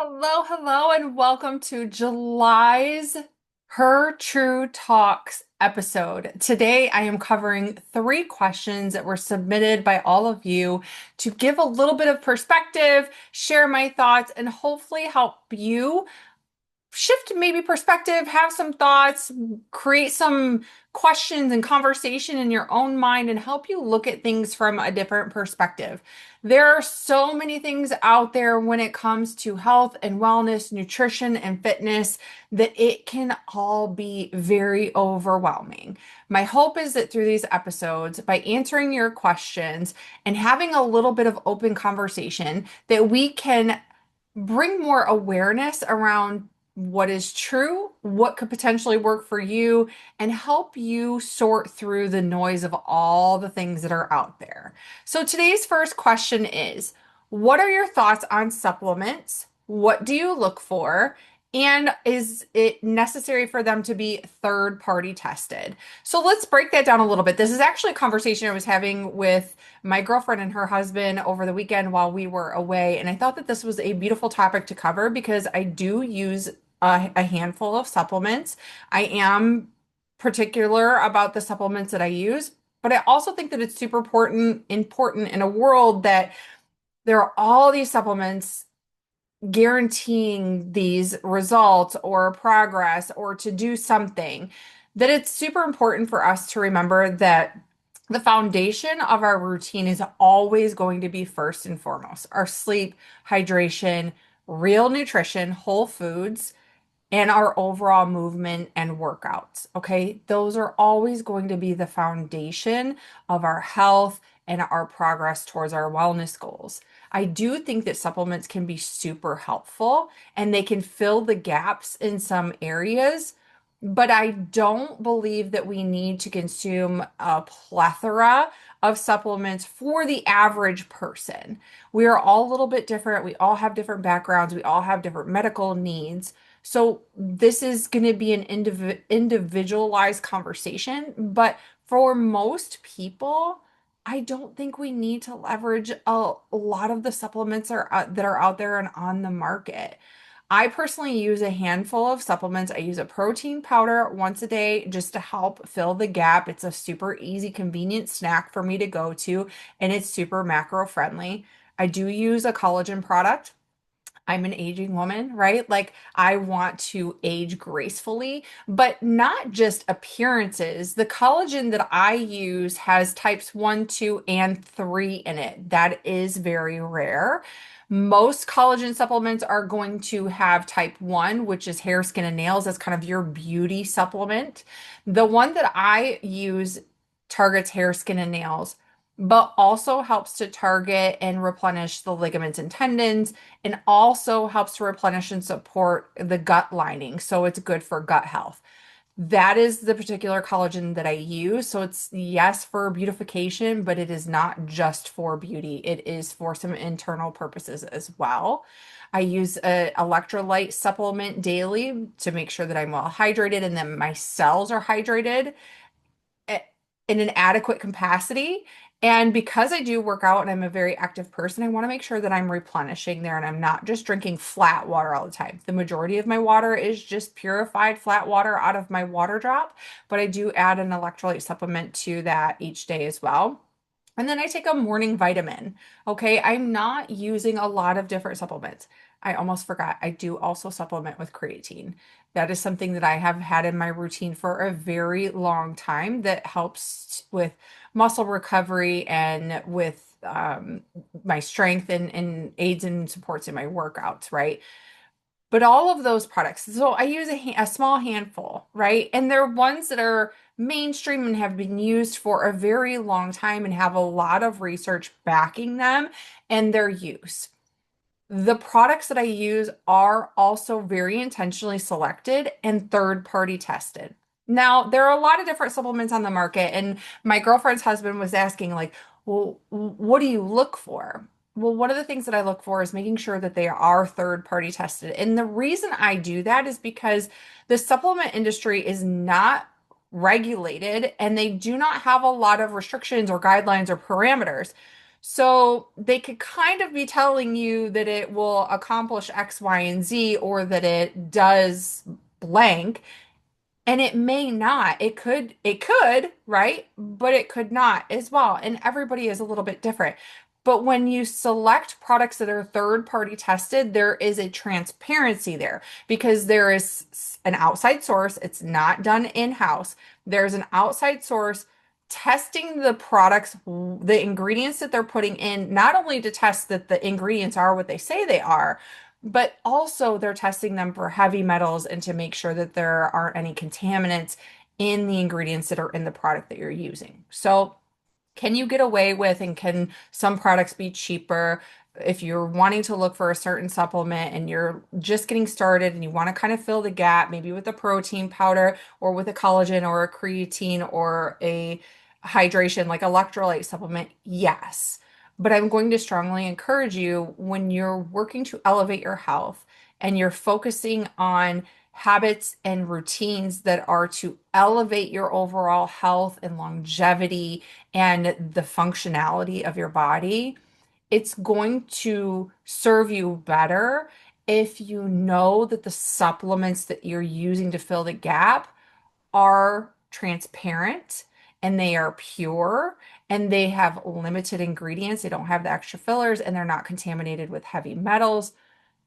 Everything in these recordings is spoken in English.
Hello, hello, and welcome to July's Her True Talks episode. Today, I am covering three questions that were submitted by all of you to give a little bit of perspective, share my thoughts, and hopefully help you shift maybe perspective, have some thoughts, create some questions and conversation in your own mind, and help you look at things from a different perspective. There are so many things out there when it comes to health and wellness, nutrition and fitness that it can all be very overwhelming. My hope is that through these episodes, by answering your questions and having a little bit of open conversation, that we can bring more awareness around what is true, what could potentially work for you, and help you sort through the noise of all the things that are out there. So today's first question is, what are your thoughts on supplements? What do you look for? And is it necessary for them to be third party tested? So let's break that down a little bit. This is actually a conversation I was having with my girlfriend and her husband over the weekend while we were away. And I thought that this was a beautiful topic to cover because I do use a handful of supplements. I am particular about the supplements that I use, but I also think that it's super important in a world that there are all these supplements guaranteeing these results or progress or to do something, that it's super important for us to remember that the foundation of our routine is always going to be first and foremost our sleep, hydration, real nutrition, whole foods, and our overall movement and workouts. Okay. Those are always going to be the foundation of our health and our progress towards our wellness goals. I do think that supplements can be super helpful and they can fill the gaps in some areas, but I don't believe that we need to consume a plethora of supplements for the average person. We are all a little bit different. We all have different backgrounds. We all have different medical needs. So this is going to be an individualized conversation, but for most people, I don't think we need to leverage a lot of the supplements that are out there and on the market. I personally use a handful of supplements. I use a protein powder once a day just to help fill the gap. It's a super easy, convenient snack for me to go to, and it's super macro friendly. I do use a collagen product. I'm an aging woman, right? Like I want to age gracefully, but not just appearances. The collagen that I use has types 1, 2, and 3 in it. That is very rare. Most collagen supplements are going to have type 1, which is hair, skin, and nails. That's kind of your beauty supplement. The one that I use targets hair, skin, and nails, but also helps to target and replenish the ligaments and tendons and also helps to replenish and support the gut lining. So it's good for gut health. That is the particular collagen that I use. So it's yes for beautification, but it is not just for beauty. It is for some internal purposes as well. I use an electrolyte supplement daily to make sure that I'm well hydrated and that my cells are hydrated in an adequate capacity. And because I do work out and I'm a very active person, I want to make sure that I'm replenishing there and I'm not just drinking flat water all the time. The majority of my water is just purified flat water out of my water drop, but I do add an electrolyte supplement to that each day as well. And then I take a morning vitamin. Okay, I'm not using a lot of different supplements. I almost forgot. I do also supplement with creatine. That is something that I have had in my routine for a very long time that helps with muscle recovery and with my strength and aids and supports in my workouts, right? But all of those products, so I use a small handful, right? And they're ones that are mainstream and have been used for a very long time and have a lot of research backing them and their use. The products that I use are also very intentionally selected and third party tested. Now, there are a lot of different supplements on the market, and my girlfriend's husband was asking, like, well, what do you look for? Well, one of the things that I look for is making sure that they are third party tested. And the reason I do that is because the supplement industry is not regulated and they do not have a lot of restrictions or guidelines or parameters. So they could kind of be telling you that it will accomplish X, Y, and Z, or that it does blank. And it may not. It could, right? But it could not as well. And everybody is a little bit different. But when you select products that are third party tested, there is a transparency there because there is an outside source. It's not done in-house. There's an outside source testing the products, the ingredients that they're putting in, not only to test that the ingredients are what they say they are, but also they're testing them for heavy metals and to make sure that there aren't any contaminants in the ingredients that are in the product that you're using. So, can you get away with, and can some products be cheaper if you're wanting to look for a certain supplement and you're just getting started and you want to kind of fill the gap, maybe with a protein powder or with a collagen or a creatine or a hydration like electrolyte supplement? Yes. But I'm going to strongly encourage you when you're working to elevate your health and you're focusing on habits and routines that are to elevate your overall health and longevity and the functionality of your body, it's going to serve you better if you know that the supplements that you're using to fill the gap are transparent and they are pure and they have limited ingredients. They don't have the extra fillers and they're not contaminated with heavy metals.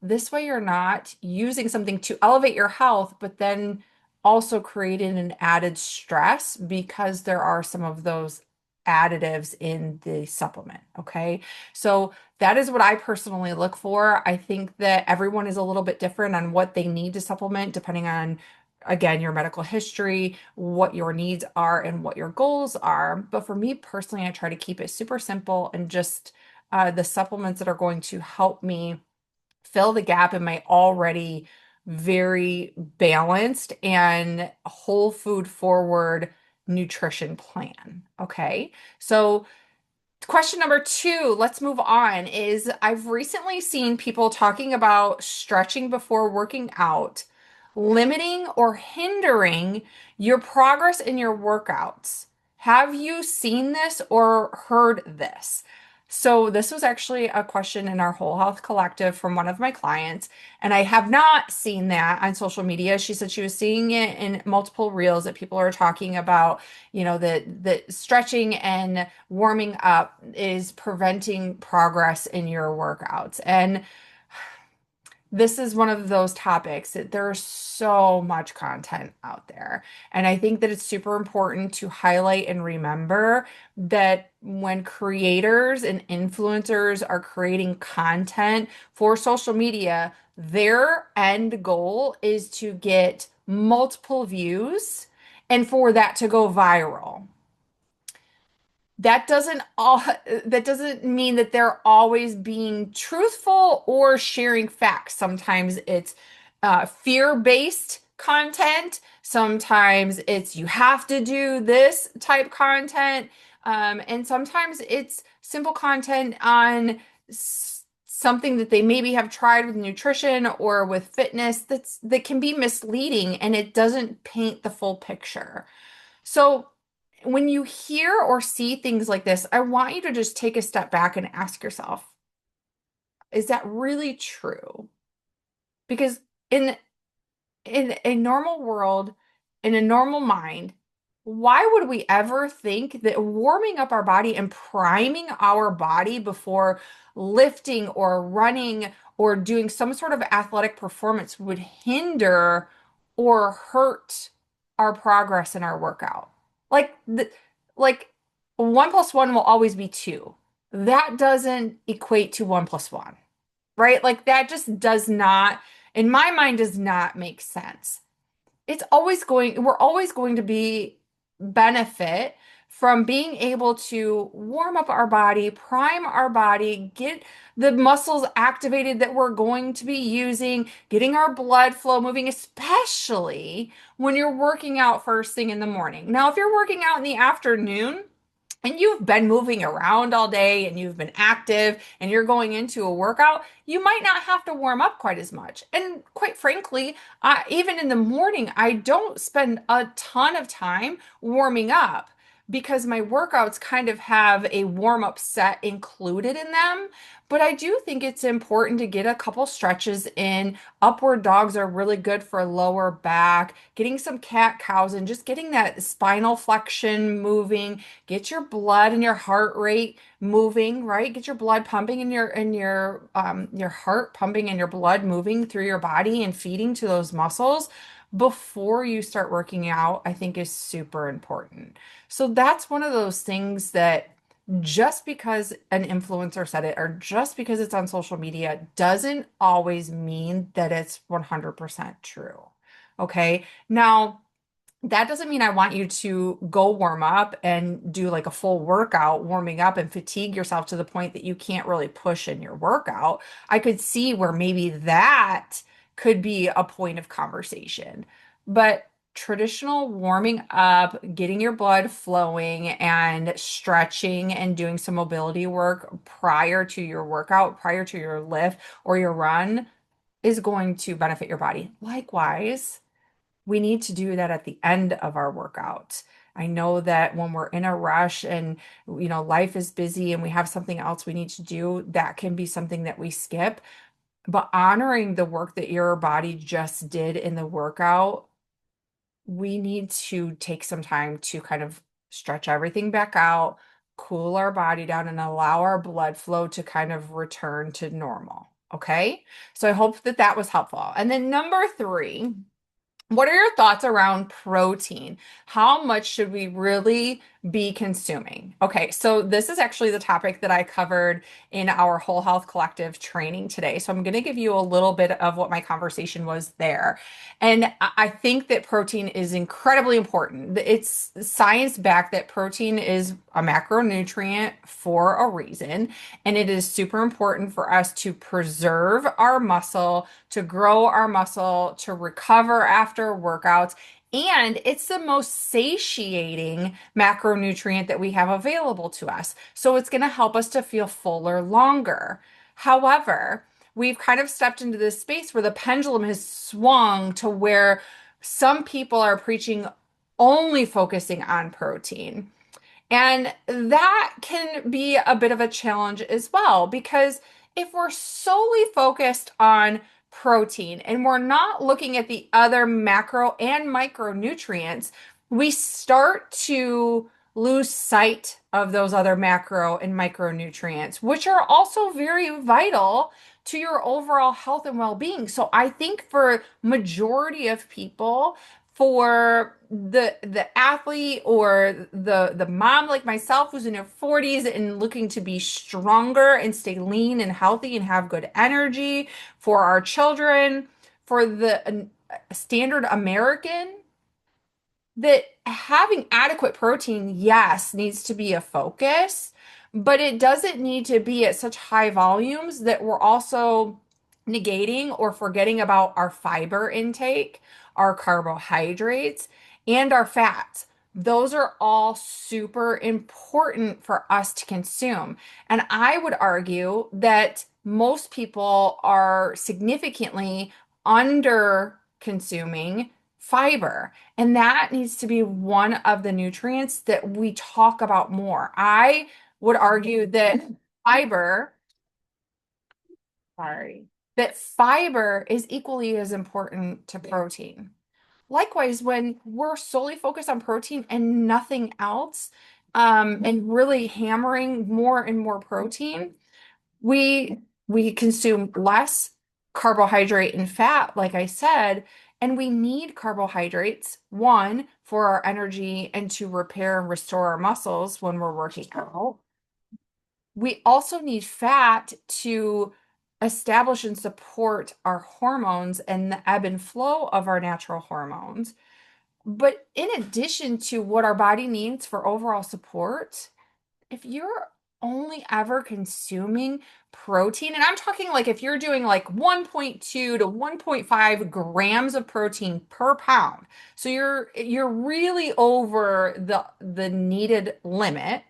This way, you're not using something to elevate your health, but then also creating an added stress because there are some of those additives in the supplement. Okay. So that is what I personally look for. I think that everyone is a little bit different on what they need to supplement, depending on, again, your medical history, what your needs are, and what your goals are. But for me personally, I try to keep it super simple and just the supplements that are going to help me fill the gap in my already very balanced and whole food forward nutrition plan. Okay. So, question number two, let's move on, is I've recently seen people talking about stretching before working out, limiting or hindering your progress in your workouts. Have you seen this or heard this? So, this was actually a question in our Whole Health Collective from one of my clients, and I have not seen that on social media. She said she was seeing it in multiple reels that people are talking about, that stretching and warming up is preventing progress in your workouts. And this is one of those topics that there's so much content out there. And I think that it's super important to highlight and remember that when creators and influencers are creating content for social media, their end goal is to get multiple views and for that to go viral. That doesn't mean that they're always being truthful or sharing facts. Sometimes it's fear-based content. Sometimes it's you have to do this type content. And sometimes it's simple content on something that they maybe have tried with nutrition or with fitness that can be misleading and it doesn't paint the full picture. So when you hear or see things like this, I want you to just take a step back and ask yourself, is that really true? Because in in a normal world, in a normal mind, why would we ever think that warming up our body and priming our body before lifting or running or doing some sort of athletic performance would hinder or hurt our progress in our workout? Like like one plus one will always be two. That doesn't equate to one plus one, right? Like that just does not, in my mind, does not make sense. We're always going to be benefit from being able to warm up our body, prime our body, get the muscles activated that we're going to be using, getting our blood flow moving, especially when you're working out first thing in the morning. Now, if you're working out in the afternoon, and you've been moving around all day and you've been active and you're going into a workout, you might not have to warm up quite as much. And quite frankly, even in the morning, I don't spend a ton of time warming up. because my workouts kind of have a warm-up set included in them. But I do think it's important to get a couple stretches in. Upward dogs are really good for lower back, getting some cat cows and just getting that spinal flexion moving, get your blood and your heart rate moving, right? Get your blood pumping and your heart pumping and your blood moving through your body and feeding to those muscles before you start working out, I think is super important. So that's one of those things that just because an influencer said it or just because it's on social media doesn't always mean that it's 100% true. Okay. Now, that doesn't mean I want you to go warm up and do like a full workout, warming up and fatigue yourself to the point that you can't really push in your workout. I could see where maybe that could be a point of conversation. But traditional warming up, getting your blood flowing and stretching and doing some mobility work prior to your workout, prior to your lift or your run is going to benefit your body. Likewise, we need to do that at the end of our workout. I know that when we're in a rush and life is busy and we have something else we need to do, that can be something that we skip. But honoring the work that your body just did in the workout, we need to take some time to kind of stretch everything back out, cool our body down, and allow our blood flow to kind of return to normal. Okay. So I hope that that was helpful. And then number three, what are your thoughts around protein? How much should we really be consuming? Okay, so this is actually the topic that I covered in our Whole Health Collective training today. So I'm going to give you a little bit of what my conversation was there. And I think that protein is incredibly important. It's science backed that protein is a macronutrient for a reason. And it is super important for us to preserve our muscle, to grow our muscle, to recover after workouts. And it's the most satiating macronutrient that we have available to us. So it's going to help us to feel fuller longer. However, we've kind of stepped into this space where the pendulum has swung to where some people are preaching only focusing on protein. And that can be a bit of a challenge as well, because if we're solely focused on protein and we're not looking at the other macro and micronutrients, we start to lose sight of those other macro and micronutrients, which are also very vital to your overall health and well-being. So I think for majority of people, for the athlete or the mom like myself who's in her 40s and looking to be stronger and stay lean and healthy and have good energy, for our children, for the standard American, that having adequate protein, yes, needs to be a focus, but it doesn't need to be at such high volumes that we're also negating or forgetting about our fiber intake, our carbohydrates, and our fats. Those are all super important for us to consume. And I would argue that most people are significantly under consuming fiber. And that needs to be one of the nutrients that we talk about more. I would argue that fiber, sorry, that fiber is equally as important to protein. Likewise, when we're solely focused on protein and nothing else, and really hammering more and more protein, we consume less carbohydrate and fat, like I said, and we need carbohydrates, one, for our energy and to repair and restore our muscles when we're working out. We also need fat to establish and support our hormones and the ebb and flow of our natural hormones. But in addition to what our body needs for overall support, if you're only ever consuming protein, and I'm talking like if you're doing like 1.2 to 1.5 grams of protein per pound, so you're really over the needed limit,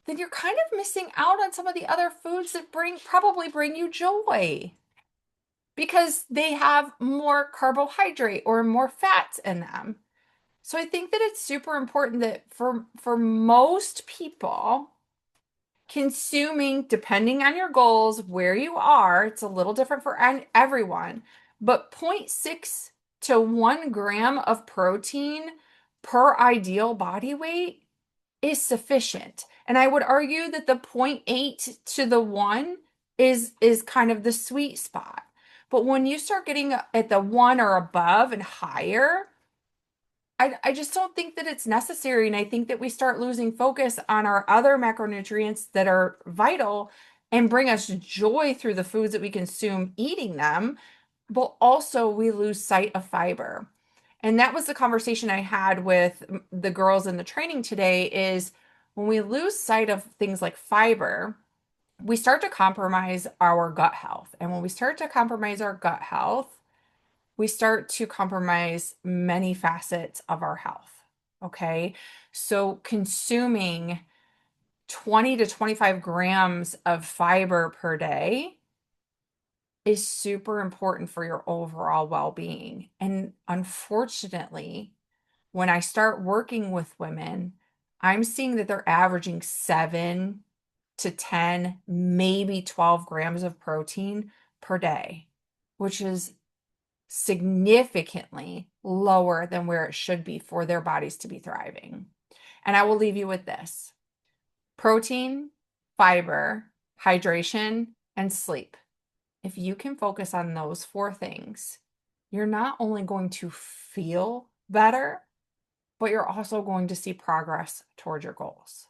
then you're kind of missing out on some of the other foods that probably bring you joy because they have more carbohydrate or more fats in them. So I think that it's super important that for most people, consuming, depending on your goals, where you are, it's a little different for everyone, but zero point 0.6 to 1 gram of protein per ideal body weight is sufficient. And I would argue that the zero point 0.8 to the 1 is kind of the sweet spot. But when you start getting at the 1 or above and higher, I just don't think that it's necessary. And I think that we start losing focus on our other macronutrients that are vital and bring us joy through the foods that we consume eating them. But also, we lose sight of fiber. And that was the conversation I had with the girls in the training today is when we lose sight of things like fiber, we start to compromise our gut health. And when we start to compromise our gut health, we start to compromise many facets of our health. Okay. So consuming 20 to 25 grams of fiber per day is super important for your overall well being. And unfortunately, when I start working with women, I'm seeing that they're averaging 7 to 10, maybe 12 grams of protein per day, which is significantly lower than where it should be for their bodies to be thriving. And I will leave you with this: protein, fiber, hydration, and sleep. If you can focus on those four things, you're not only going to feel better, but you're also going to see progress toward your goals.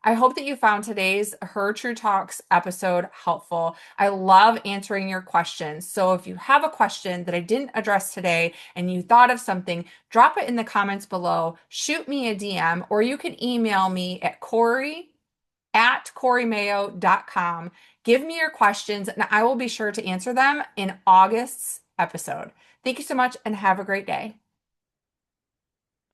I hope that you found today's Her True Talks episode helpful. I love answering your questions. So if you have a question that I didn't address today and you thought of something, drop it in the comments below, shoot me a DM, or you can email me at Corey@CoreyMayo.com. Give me your questions and I will be sure to answer them in August's episode. Thank you so much and have a great day.